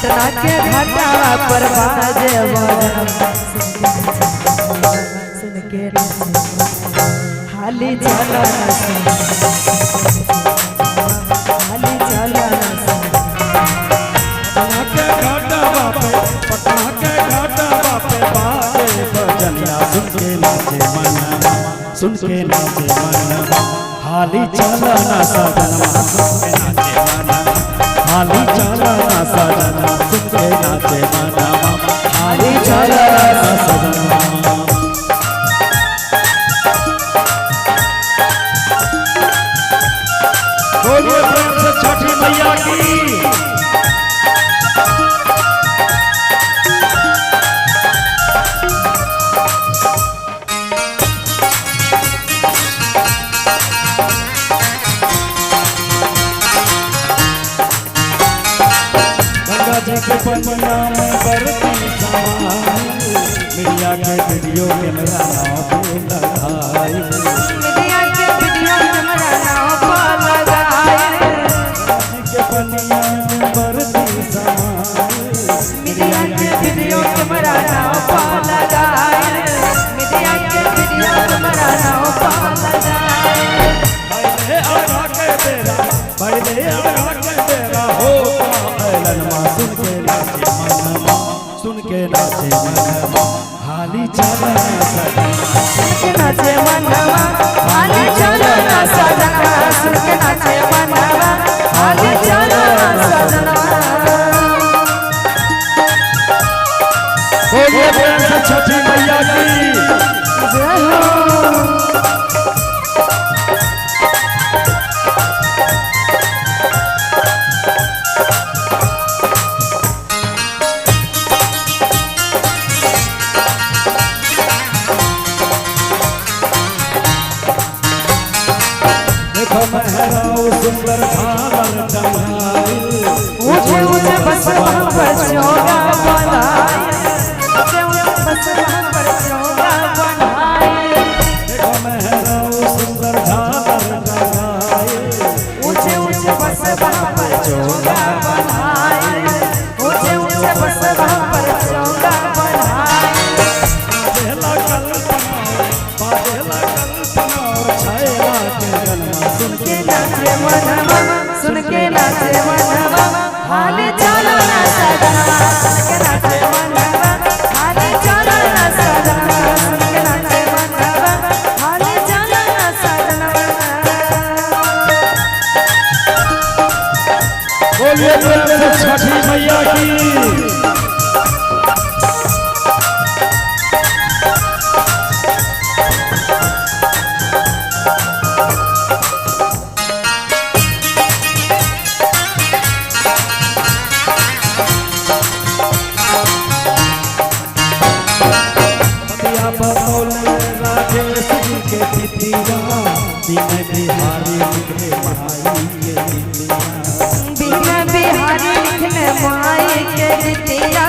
पटना के घाटा पर बाजे सुन के हाली चला हाली चला पटना के घाटा पे बाजे बजनिया सुन के नाचे मनवा सुन के नाचे मनवा हाली चला ना सजनवा सुन के नाचे मनवा हाली चला ना सजनवा सुन के नाचे मनवा हाली चला ना सजनवा बोलिए प्रेम से छठी मैया की जी के पनिया में बरती सवाई मिडिया के वीडियो कैमरा नाव पे लगाई मिडिया के वीडियो कैमरा नाव पे लगाई जी के पनिया में बरती सवाई मिडिया के वीडियो कैमरा नाव पे लगाई मिडिया के वीडियो कैमरा नाव पे लगाई पहले आगा के बेरा हो सुन के नाचे मनवा हाली चला नाचे मनवा हाली चला ना सजना सुन के नाचे मनवा हाली चला ना सजना बोलिए प्रेम से छठी मैया की जय हो सुंदर झालर टंगाई ऊंचे ऊंचे बस पर चौगा बनाए ऊंचे ऊंचे बस पर चौगा बनाए देखो महराऊ सुंदर झालर टंगाई ऊंचे ऊंचे बस पर चौगा बनाए ऊंचे ऊंचे बस पर चौगा बनाए बाजेला कल्पना छाया के गनमा सुन के नाचे मनवा सुन के नाचे मनवा हाले चला ना सजना सुन के नाचे मनवा हाले चला ना सजना सुन के नाचे मनवा हाले चला ना सजना बोलिए प्रेम से छठी मैया की राजेश जी के पितिया दिन बिहारी लिखे भाई के बिन बिहारी लिखले माई के जितिया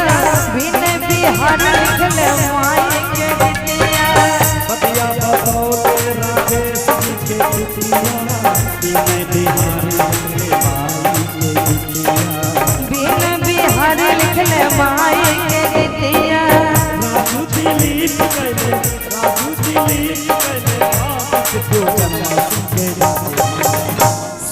बिन बिहारी लिखले माई के जितिया पतिया बतौले राजेश जी के पितिया दिन बिहारी लिखे भाई के जितिया बिन बिहारी लिखले माई के जितिया राजू दिलीप कहले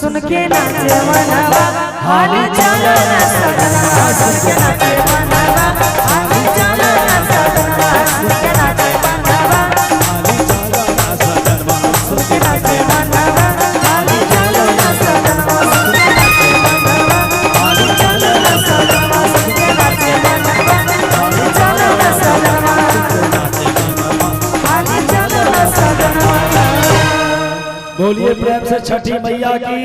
सुन के नाचे मनवा हाली चला ना सजना सुन के नाचे मनवा हाली चला ना सजना सुन के नाचे मनवा हाली चला ना सजनवा सुन के नाचे मनवा हाली चला ना सजना सुन के नाचे मनवा हाली चला ना सजना सुन के नाचे मनवा हाली चला ना सजना हाली चला ना सजना बोलिए प्रेम से छठी मैया की।